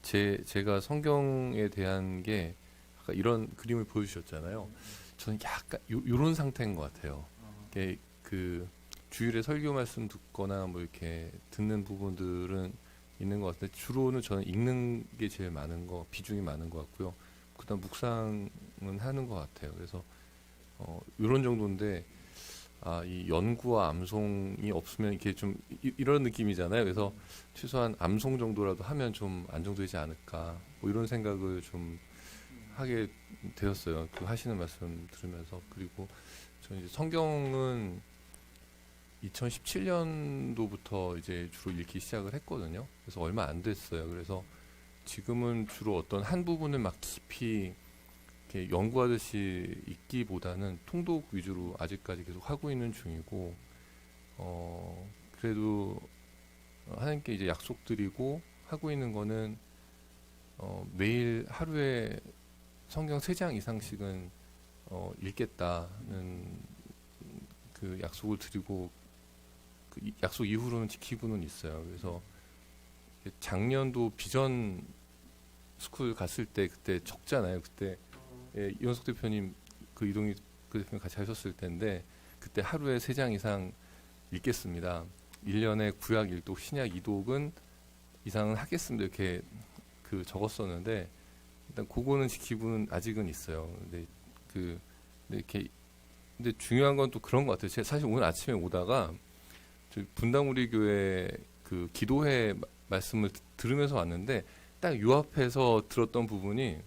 제가 성경에 대한 게 아까 이런 그림을 보여주셨잖아요. 저는 약간 요런 상태인 것 같아요. 이게 그 주일에 설교 말씀 듣거나 뭐 이렇게 듣는 부분들은 있는 것 같은데 주로는 저는 읽는 게 제일 비중이 많은 것 같고요. 그다음 묵상은 하는 것 같아요. 그래서 이런 정도인데 이 연구와 암송이 없으면 이렇게 좀 이런 느낌이잖아요. 그래서 최소한 암송 정도라도 하면 좀 안정되지 않을까 뭐 이런 생각을 좀 하게 되었어요. 그 하시는 말씀 들으면서. 그리고 저는 이제 성경은 2017년도부터 이제 주로 읽기 시작을 했거든요. 그래서 얼마 안 됐어요. 그래서 지금은 주로 어떤 한 부분을 막 깊이 이렇게 연구하듯이 읽기보다는 통독 위주로 아직까지 계속 하고 있는 중이고, 그래도 하나님께 이제 약속드리고 하고 있는 거는 매일 하루에 성경 3장 이상씩은 읽겠다는 그 약속을 드리고 그 약속 이후로는 지키고는 있어요. 그래서 작년도 비전 스쿨 갔을 때 그때 적잖아요. 그때 이원석 대표님 그 이동희 그 대표님 같이 하셨을 텐데 그때 하루에 3장 이상 읽겠습니다. 1년에 구약 1독, 신약 2독은 이상은 하겠습니다. 이렇게 그 적었었는데 일단 그거는 지키고는 아직은 있어요. 근데 근데 중요한 건 또 그런 것 같아요. 제가 사실 오늘 아침에 오다가 분당 우리 교회 그 기도회 말씀을 들으면서 왔는데 딱 요 앞에서 들었던 부분이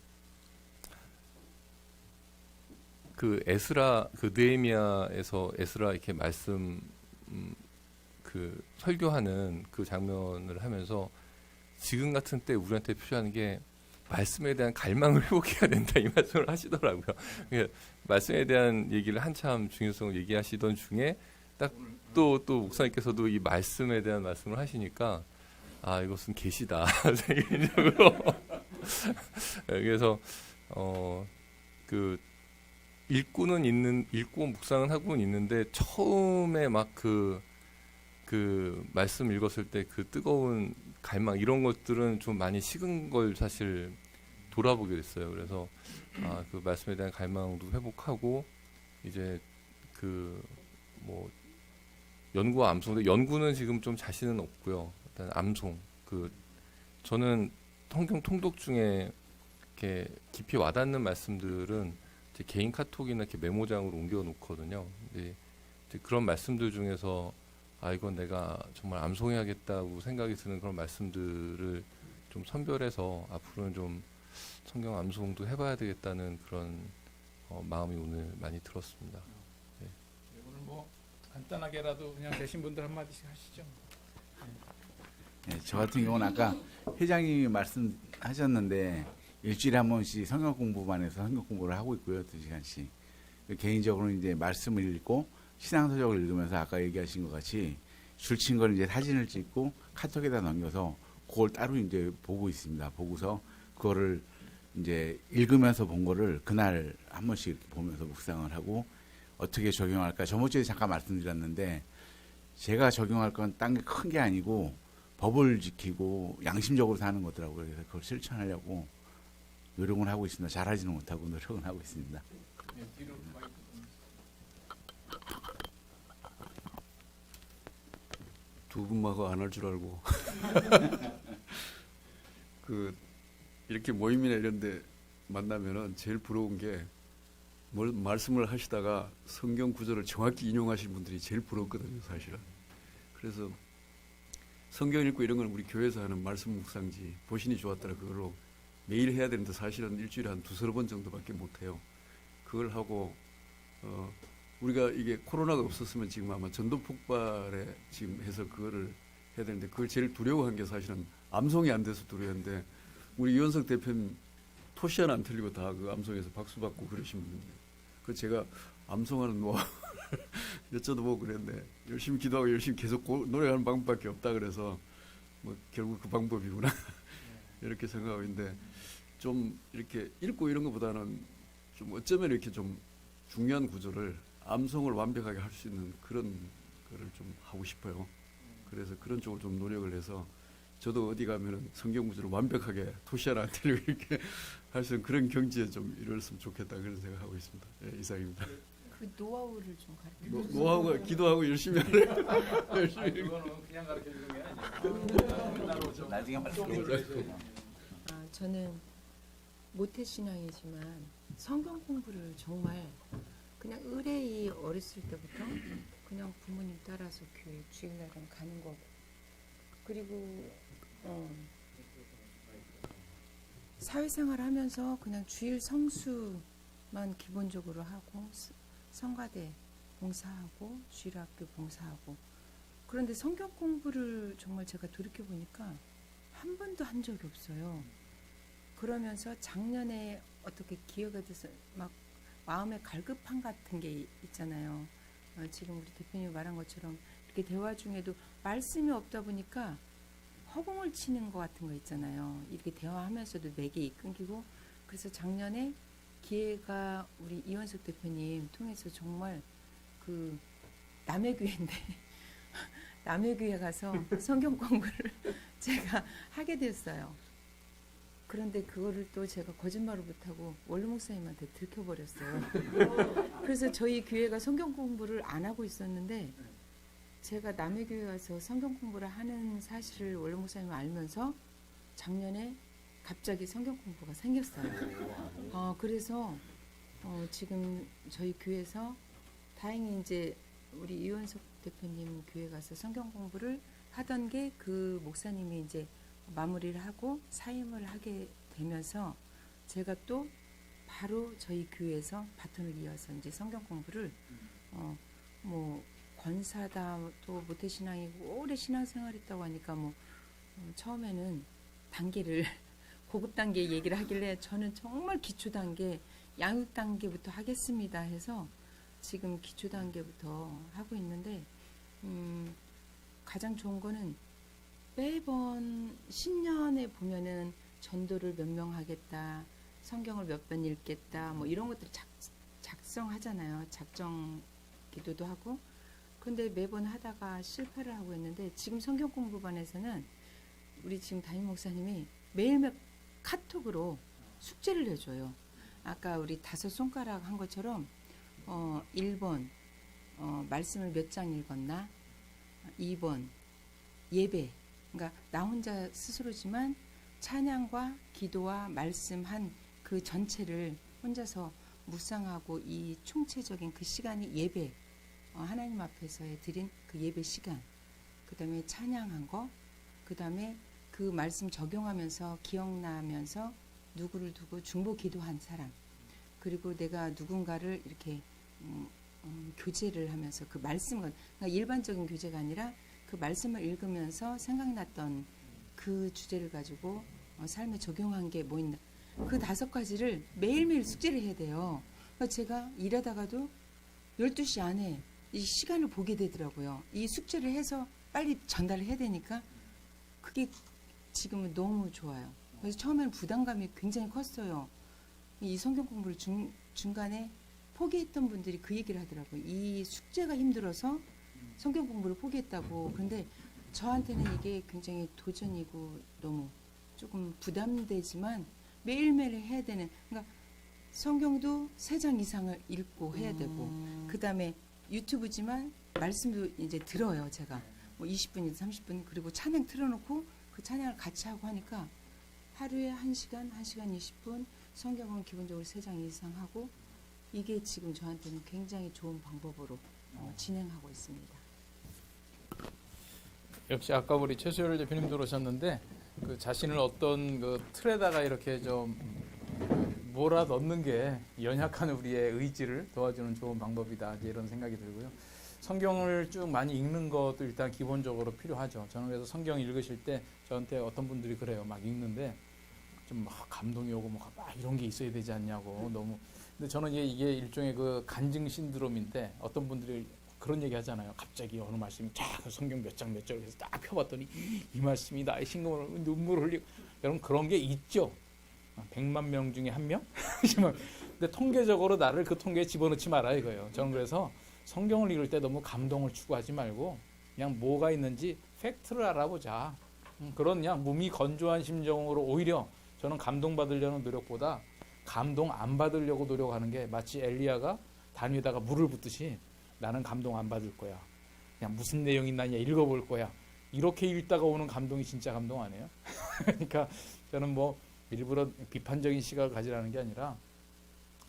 그 에스라 그 느헤미야에서 에스라 이렇게 말씀 그 설교하는 그 장면을 하면서 지금 같은 때 우리한테 필요한 게 말씀에 대한 갈망을 회복해야 된다 이 말씀을 하시더라고요. 그러니까 말씀에 대한 얘기를 한참 중요성을 얘기하시던 중에 딱 또 목사님께서도 이 말씀에 대한 말씀을 하시니까 이것은 계시다 개인적으로. 그래서 그 읽고 묵상은 하고는 있는데 처음에 막 그 말씀 읽었을 때 그 뜨거운 갈망 이런 것들은 좀 많이 식은 걸 사실 돌아보게 됐어요. 그래서 그 말씀에 대한 갈망도 회복하고 이제 그 뭐 연구와 암송인데 연구는 지금 좀 자신은 없고요. 일단 암송 저는 성경 통독 중에 이렇게 깊이 와닿는 말씀들은 제 개인 카톡이나 이렇게 메모장으로 옮겨 놓거든요. 근데 이제 그런 말씀들 중에서 이건 내가 정말 암송해야겠다고 생각이 드는 그런 말씀들을 좀 선별해서 앞으로는 좀 성경 암송도 해봐야 되겠다는 그런 마음이 오늘 많이 들었습니다. 네. 오늘 뭐 간단하게라도 그냥 되신 분들 한마디씩 하시죠. 네, 저 같은 경우는 아까 회장님이 말씀하셨는데 일주일에 한 번씩 성경 공부반에서 성경 공부를 하고 있고요. 2시간씩. 개인적으로 이제 말씀을 읽고 신앙서적을 읽으면서 아까 얘기하신 것 같이 줄 친 걸 이제 사진을 찍고 카톡에다 넘겨서 그걸 따로 이제 보고 있습니다. 보고서 그거를 이제 읽으면서 본 거를 그날 한 번씩 이렇게 보면서 묵상을 하고 어떻게 적용할까. 저번주에 잠깐 말씀드렸는데 제가 적용할 건 딴 게 큰 게 아니고 법을 지키고 양심적으로 사는 거더라고요. 그래서 그걸 실천하려고 노력을 하고 있습니다. 잘하지는 못하고 노력은 하고 있습니다. 네, 뒤로 마이크 두 분마고 안 할 줄 알고 이렇게 모임이나 이런데 만나면은 제일 부러운 게 말씀을 하시다가 성경 구절을 정확히 인용하신 분들이 제일 부럽거든요, 사실은. 그래서 성경 읽고 이런 건 우리 교회에서 하는 말씀 묵상지, 보신이 좋았더라 그걸로 매일 해야 되는데 사실은 일주일에 한 두서너 번 정도밖에 못 해요. 그걸 하고 우리가 이게 코로나가 없었으면 지금 아마 전도 폭발에 지금 해서 그거를 해야 되는데, 그걸 제일 두려워한 게 사실은 암송이 안 돼서 두려웠는데, 우리 이원석 대표님 토시 하나 안 틀리고 다 그 암송에서 박수 받고 그러신 분인데, 그 제가 암송하는 노하우를 여쭤보고 그랬는데, 열심히 기도하고 열심히 계속 노래하는 방법밖에 없다 그래서 뭐 결국 그 방법이구나 이렇게 생각하고 있는데, 좀 이렇게 읽고 이런 것보다는 좀 어쩌면 이렇게 좀 중요한 구절을 암송을 완벽하게 할 수 있는 그런 거를 좀 하고 싶어요. 그래서 그런 쪽으로 좀 노력을 해서 저도 어디 가면은 성경 구절을 완벽하게 토시 하나 안 틀리고 이렇게 할 수 있는 그런 경지에 좀 이뤘으면 좋겠다, 그런 생각하고 있습니다. 예, 이상입니다. 그 노하우를 좀 가르쳐 주세요. 노하우가 기도하고 열심히 하래. 열심히. 그거는 그냥 가르쳐 주는 게 아니에요. 나중에 말씀드릴게요. 저는 모태신앙이지만 성경 공부를 정말 그냥 의뢰이 어렸을 때부터 그냥 부모님 따라서 교회 주일날은 가는 거고, 그리고 사회생활 하면서 그냥 주일 성수만 기본적으로 하고 성가대 봉사하고 주일학교 봉사하고, 그런데 성경 공부를 정말 제가 돌이켜 보니까 한 번도 한 적이 없어요. 그러면서 작년에 어떻게 기회가 돼서 막 마음의 갈급함 같은 게 있잖아요. 지금 우리 대표님이 말한 것처럼 이렇게 대화 중에도 말씀이 없다 보니까 허공을 치는 것 같은 거 있잖아요. 이렇게 대화하면서도 맥이 끊기고, 그래서 작년에 기회가 우리 이원석 대표님 통해서 정말 그 남의 교회인데 남의 교회 가서 성경 공부를 제가 하게 됐어요. 그런데 그거를 또 제가 거짓말을 못하고 원로 목사님한테 들켜버렸어요. 그래서 저희 교회가 성경 공부를 안 하고 있었는데, 제가 남의 교회 가서 성경 공부를 하는 사실을 원로 목사님이 알면서 작년에 갑자기 성경 공부가 생겼어요. 그래서 지금 저희 교회에서 다행히 이제 우리 이원석 대표님 교회 가서 성경 공부를 하던 게 그 목사님이 이제 마무리를 하고 사임을 하게 되면서 제가 또 바로 저희 교회에서 바톤을 이어서 이제 성경 공부를 뭐 권사다, 또 모태신앙이고 오래 신앙생활했다고 하니까 뭐 처음에는 단계를 고급 단계 얘기를 하길래 저는 정말 기초 단계, 양육 단계부터 하겠습니다 해서 지금 기초 단계부터 하고 있는데, 가장 좋은 거는 매번 신년에 보면은 전도를 몇 명 하겠다, 성경을 몇 번 읽겠다, 뭐 이런 것들 작성하잖아요. 작정 기도도 하고. 근데 매번 하다가 실패를 하고 있는데, 지금 성경 공부반에서는 우리 지금 담임 목사님이 매일매일 카톡으로 숙제를 해줘요. 아까 우리 5손가락 한 것처럼 1번 말씀을 몇 장 읽었나, 2번 예배, 그러니까 나 혼자 스스로지만 찬양과 기도와 말씀 한 그 전체를 혼자서 묵상하고, 이 총체적인 그 시간이 예배, 하나님 앞에서 드린 그 예배 시간, 그 다음에 찬양한 거, 그 다음에 그 말씀 적용하면서 기억나면서 누구를 두고 중보 기도한 사람, 그리고 내가 누군가를 이렇게 교제를 하면서 그 말씀을, 그러니까 일반적인 교제가 아니라 그 말씀을 읽으면서 생각났던 그 주제를 가지고 삶에 적용한 게 뭐 있나, 그 5가지를 매일매일 숙제를 해야 돼요. 그러니까 제가 일하다가도 12시 안에 이 시간을 보게 되더라고요. 이 숙제를 해서 빨리 전달을 해야 되니까 그게 지금은 너무 좋아요. 그래서 처음에는 부담감이 굉장히 컸어요. 이 성경 공부를 중간에 포기했던 분들이 그 얘기를 하더라고요. 이 숙제가 힘들어서 성경 공부를 포기했다고. 그런데 저한테는 이게 굉장히 도전이고 너무 조금 부담되지만 매일매일 해야 되는, 그러니까 성경도 3장 이상을 읽고 해야 되고, 그 다음에 유튜브지만 말씀도 이제 들어요. 제가 뭐 20분이든 30분, 그리고 찬양 틀어놓고 그 찬양을 같이 하고 하니까 하루에 1시간, 1시간 20분, 성경은 기본적으로 3장 이상 하고 이게 지금 저한테는 굉장히 좋은 방법으로 진행하고 있습니다. 역시 아까 우리 최수열 대표님도 그러셨는데 그 자신을 어떤 그 틀에다가 이렇게 좀 몰아 넣는 게 연약한 우리의 의지를 도와주는 좋은 방법이다, 이제 이런 생각이 들고요. 성경을 쭉 많이 읽는 것도 일단 기본적으로 필요하죠. 저는 그래서 성경 읽으실 때 저한테 어떤 분들이 그래요. 막 읽는데 좀 막 감동이 오고 막 이런 게 있어야 되지 않냐고 너무. 근데 저는 이게 일종의 그 간증 신드롬인데 어떤 분들이 그런 얘기 하잖아요. 갑자기 어느 말씀이 쫙 성경 몇 장 몇 절 해서 딱 펴봤더니 이 말씀이 나의 심금을 눈물을 흘리고, 여러분 그런 게 있죠. 100만 명 중에 1명? 근데 통계적으로 나를 그 통계에 집어넣지 마라 이거예요. 저는 그래서 성경을 읽을 때 너무 감동을 추구하지 말고 그냥 뭐가 있는지 팩트를 알아보자. 그런 그냥 몸이 건조한 심정으로 오히려 저는 감동받으려는 노력보다 감동 안 받으려고 노력하는 게 마치 엘리야가 단 위에다가 물을 붓듯이 나는 감동 안 받을 거야. 그냥 무슨 내용이 있나냐 읽어볼 거야. 이렇게 읽다가 오는 감동이 진짜 감동 아니에요? 그러니까 저는 뭐 일부러 비판적인 시각을 가지라는 게 아니라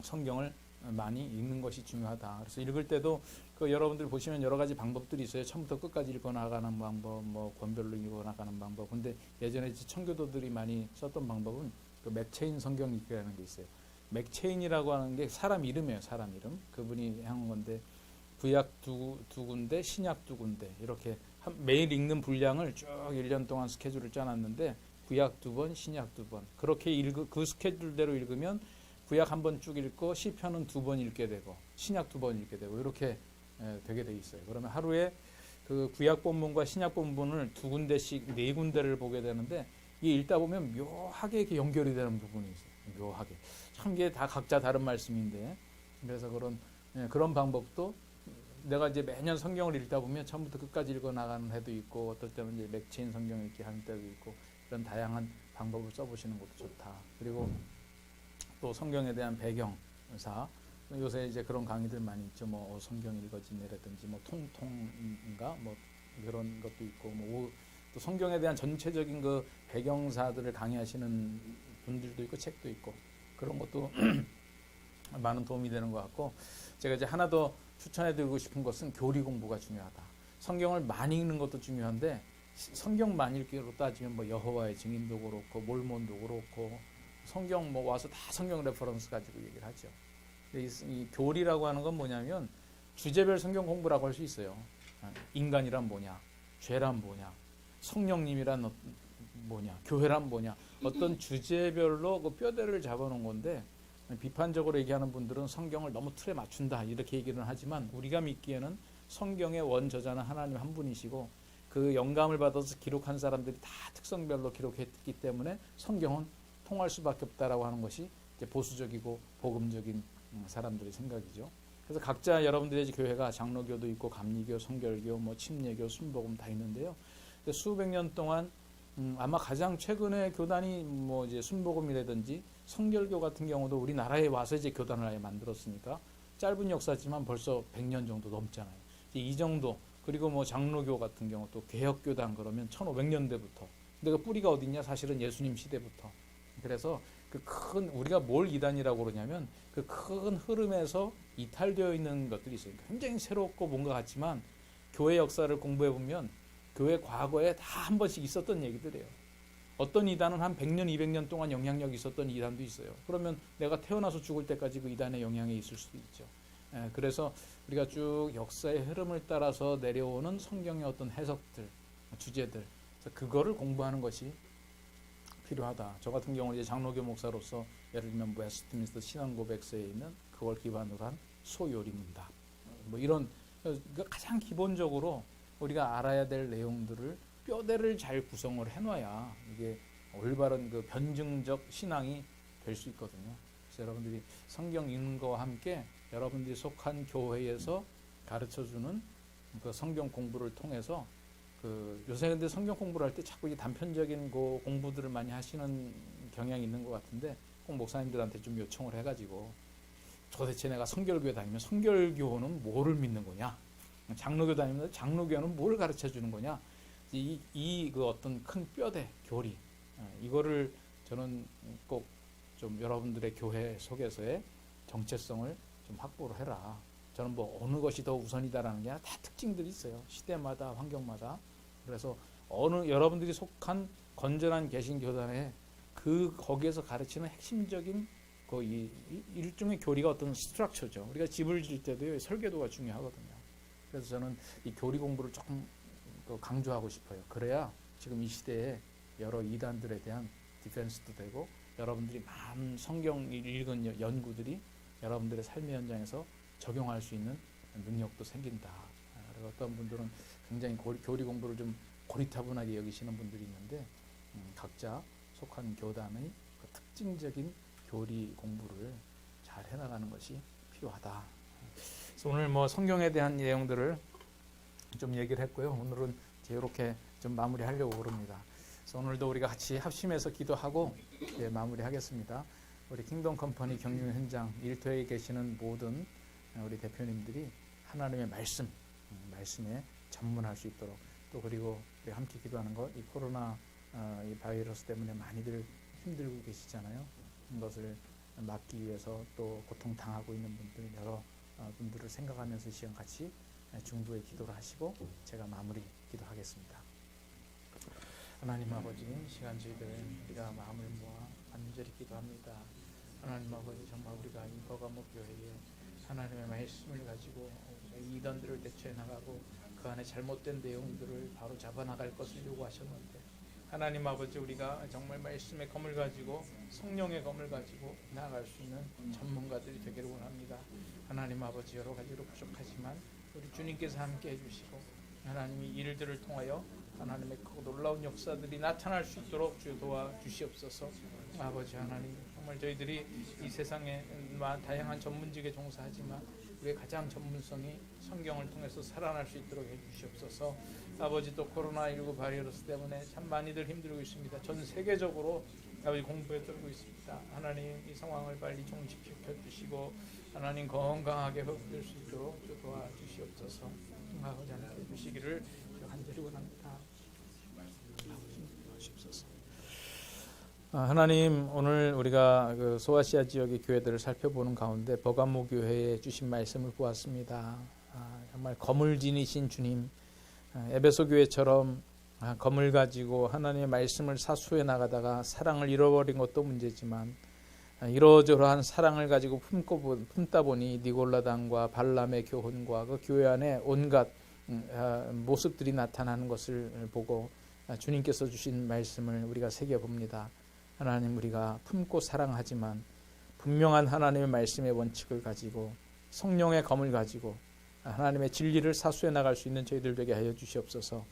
성경을 많이 읽는 것이 중요하다. 그래서 읽을 때도 그 여러분들 보시면 여러 가지 방법들이 있어요. 처음부터 끝까지 읽어나가는 방법, 뭐 권별로 읽어나가는 방법. 근데 예전에 청교도들이 많이 썼던 방법은 그 맥체인 성경 읽기라는 게 있어요. 맥체인이라고 하는 게 사람 이름이에요. 사람 이름. 그분이 한 건데 구약 두 군데, 신약 두 군데 이렇게 매일 읽는 분량을 쭉 1년 동안 스케줄을 짜놨는데 구약 2번, 신약 2번 그렇게 그 스케줄대로 읽으면 구약 한 번 쭉 읽고 시편은 2번 읽게 되고 신약 2번 읽게 되고 이렇게 되게 돼 있어요. 그러면 하루에 그 구약 본문과 신약 본문을 2군데씩 4군데를 보게 되는데 이 읽다 보면 묘하게 이렇게 연결이 되는 부분이 있어요. 묘하게 참 이게 다 각자 다른 말씀인데 그래서 그런 방법도 내가 이제 매년 성경을 읽다 보면 처음부터 끝까지 읽어 나가는 해도 있고 어떨 때는 이제 맥체인 성경 읽기 하는 때도 있고 이런 다양한 방법을 써보시는 것도 좋다. 그리고 또 성경에 대한 배경사 요새 이제 그런 강의들 많이 있죠. 뭐 성경 읽어지네라든지 뭐 통통인가 뭐 그런 것도 있고 또 성경에 대한 전체적인 그 배경사들을 강의하시는 분들도 있고 책도 있고 그런 것도 많은 도움이 되는 것 같고 제가 이제 하나 더 추천해드리고 싶은 것은 교리 공부가 중요하다. 성경을 많이 읽는 것도 중요한데 성경 많이 읽기로 따지면 뭐 여호와의 증인도 그렇고 몰몬도 그렇고 성경 뭐 와서 다 성경 레퍼런스 가지고 얘기를 하죠. 이 교리라고 하는 건 뭐냐면 주제별 성경 공부라고 할 수 있어요. 인간이란 뭐냐, 죄란 뭐냐, 성령님이란 뭐냐, 교회란 뭐냐, 어떤 주제별로 그 뼈대를 잡아놓은 건데 비판적으로 얘기하는 분들은 성경을 너무 틀에 맞춘다 이렇게 얘기는 하지만 우리가 믿기에는 성경의 원저자는 하나님 한 분이시고 그 영감을 받아서 기록한 사람들이 다 특성별로 기록했기 때문에 성경은 통할 수밖에 없다라고 하는 것이 이제 보수적이고 복음적인 사람들의 생각이죠. 그래서 각자 여러분들의 교회가 장로교도 있고 감리교, 성결교, 뭐 침례교, 순복음 다 있는데요. 수백 년 동안 아마 가장 최근에 교단이 뭐 이제 순복음이라든지 성결교 같은 경우도 우리나라에 와서 이제 교단을 아예 만들었으니까 짧은 역사지만 벌써 100년 정도 넘잖아요. 이 정도 그리고 뭐 장로교 같은 경우 또 개혁교단 그러면 1500년대부터 근데 그 뿌리가 어딨냐 사실은 예수님 시대부터 그래서 그 큰 우리가 뭘 이단이라고 그러냐면 그 큰 흐름에서 이탈되어 있는 것들이 있어요. 굉장히 새롭고 뭔가 같지만 교회 역사를 공부해 보면 교회 과거에 다 한 번씩 있었던 얘기들이에요. 어떤 이단은 한 100년, 200년 동안 영향력이 있었던 이단도 있어요. 그러면 내가 태어나서 죽을 때까지 그 이단의 영향이 있을 수도 있죠. 그래서 우리가 쭉 역사의 흐름을 따라서 내려오는 성경의 어떤 해석들, 주제들, 그거를 공부하는 것이 필요하다. 저 같은 경우는 이제 장로교 목사로서 예를 들면 웨스트민스터 신앙고백서에 있는 그걸 기반으로 한 소요리 문답, 뭐 이런 가장 기본적으로 우리가 알아야 될 내용들을 뼈대를 잘 구성을 해놔야 이게 올바른 그 변증적 신앙이 될 수 있거든요. 그래서 여러분들이 성경 읽는 거와 함께 여러분들이 속한 교회에서 가르쳐주는 그 성경 공부를 통해서 그 요새 근데 성경 공부를 할 때 자꾸 이 단편적인 그 공부들을 많이 하시는 경향이 있는 것 같은데 꼭 목사님들한테 좀 요청을 해가지고 도대체 내가 성결교회 다니면 성결교는 뭐를 믿는 거냐? 장로교 다니면 장로교는 뭘 가르쳐 주는 거냐? 그 어떤 큰 뼈대 교리 이거를 저는 꼭 좀 여러분들의 교회 속에서의 정체성을 좀 확보를 해라. 저는 뭐 어느 것이 더 우선이다라는 게 아니라 다 특징들이 있어요. 시대마다 환경마다. 그래서 어느 여러분들이 속한 건전한 개신교단에 거기에서 가르치는 핵심적인 일종의 교리가 어떤 스트럭처죠. 우리가 집을 질 때도 설계도가 중요하거든요. 그래서 저는 이 교리 공부를 조금 더 강조하고 싶어요. 그래야 지금 이 시대에 여러 이단들에 대한 디펜스도 되고 여러분들이 많은 성경 읽은 연구들이 여러분들의 삶의 현장에서 적용할 수 있는 능력도 생긴다. 그리고 어떤 분들은 굉장히 교리 공부를 좀 고리타분하게 여기시는 분들이 있는데 각자 속한 교단의 그 특징적인 교리 공부를 잘 해나가는 것이 필요하다. 그래서 오늘 뭐 성경에 대한 내용들을 좀 얘기를 했고요. 오늘은 이렇게 좀 마무리하려고 그럽니다. 그래서 오늘도 우리가 같이 합심해서 기도하고 마무리하겠습니다. 우리 킹덤 컴퍼니 경륜 현장 일터에 계시는 모든 우리 대표님들이 하나님의 말씀에 전문할 수 있도록 또 그리고 우리 함께 기도하는 것, 이 코로나 이 바이러스 때문에 많이들 힘들고 계시잖아요. 이것을 막기 위해서 또 고통 당하고 있는 분들 여러 분들을 생각하면서 이 시간 같이 중보의 기도를 하시고 제가 마무리 기도하겠습니다. 하나님 아버지, 이 시간 저희들 우리가 마음을 모아 간절히 기도합니다. 하나님 아버지, 정말 우리가 이 버가목 교회에 하나님의 말씀을 가지고 이단들을 대처해 나가고 그 안에 잘못된 내용들을 바로 잡아나갈 것을 요구하셨는데 하나님 아버지, 우리가 정말 말씀의 검을 가지고 성령의 검을 가지고 나아갈 수 있는 전문가들이 되기를 원합니다. 하나님 아버지, 여러 가지로 부족하지만 우리 주님께서 함께 해주시고 하나님이 일들을 통하여 하나님의 크고 놀라운 역사들이 나타날 수 있도록 주 도와주시옵소서. 아버지 하나님, 정말 저희들이 이 세상에 다양한 전문직에 종사하지만 우리의 가장 전문성이 성경을 통해서 살아날 수 있도록 해주시옵소서. 아버지, 또 코로나19 바이러스 때문에 참 많이들 힘들고 있습니다. 전 세계적으로 아버지 공부에 떨고 있습니다. 하나님, 이 상황을 빨리 종식시켜 주시고 하나님 건강하게 회복될 수 있도록 도와주시옵소서. 아버지 함께 해주시기를 간절히 원합니다. 하나님, 오늘 우리가 그 소아시아 지역의 교회들을 살펴보는 가운데 버가모 교회에 주신 말씀을 보았습니다. 정말 검을 지니신 주님, 에베소 교회처럼 검을 가지고 하나님의 말씀을 사수해 나가다가 사랑을 잃어버린 것도 문제지만 이러저러한 사랑을 가지고 품다 보니 니골라당과 발람의 교훈과 그 교회 안에 온갖 모습들이 나타나는 것을 보고 주님께서 주신 말씀을 우리가 새겨봅니다. 하나님, 우리가 품고 사랑하지만 분명한 하나님의 말씀의 원칙을 가지고 성령의 검을 가지고 하나님의 진리를 사수해 나갈 수 있는 저희들 되게 하여 주시옵소서.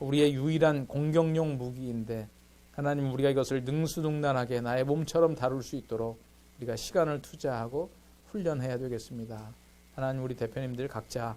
우리의 유일한 공격용 무기인데 하나님, 우리가 이것을 능수능란하게 나의 몸처럼 다룰 수 있도록 우리가 시간을 투자하고 훈련해야 되겠습니다. 하나님, 우리 대표님들 각자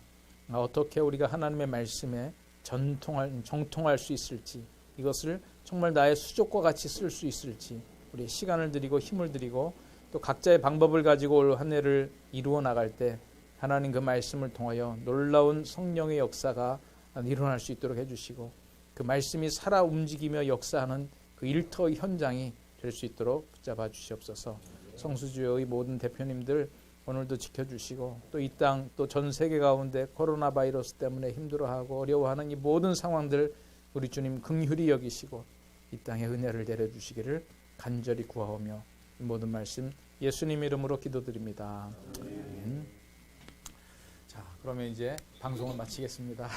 어떻게 우리가 하나님의 말씀에 정통할 수 있을지, 이것을 정말 나의 수족과 같이 쓸 수 있을지 우리 시간을 드리고 힘을 드리고 또 각자의 방법을 가지고 올 한 해를 이루어 나갈 때 하나님 그 말씀을 통하여 놀라운 성령의 역사가 일어날 수 있도록 해주시고 그 말씀이 살아 움직이며 역사하는 그 일터 현장이 될 수 있도록 붙잡아 주시옵소서. 성수주의 모든 대표님들 오늘도 지켜주시고 또 이 땅 또 전 세계 가운데 코로나 바이러스 때문에 힘들어하고 어려워하는 이 모든 상황들 우리 주님 긍휼히 여기시고 이 땅에 은혜를 내려주시기를 간절히 구하오며 이 모든 말씀 예수님 이름으로 기도드립니다. 아멘. 자, 그러면 이제 방송을 마치겠습니다.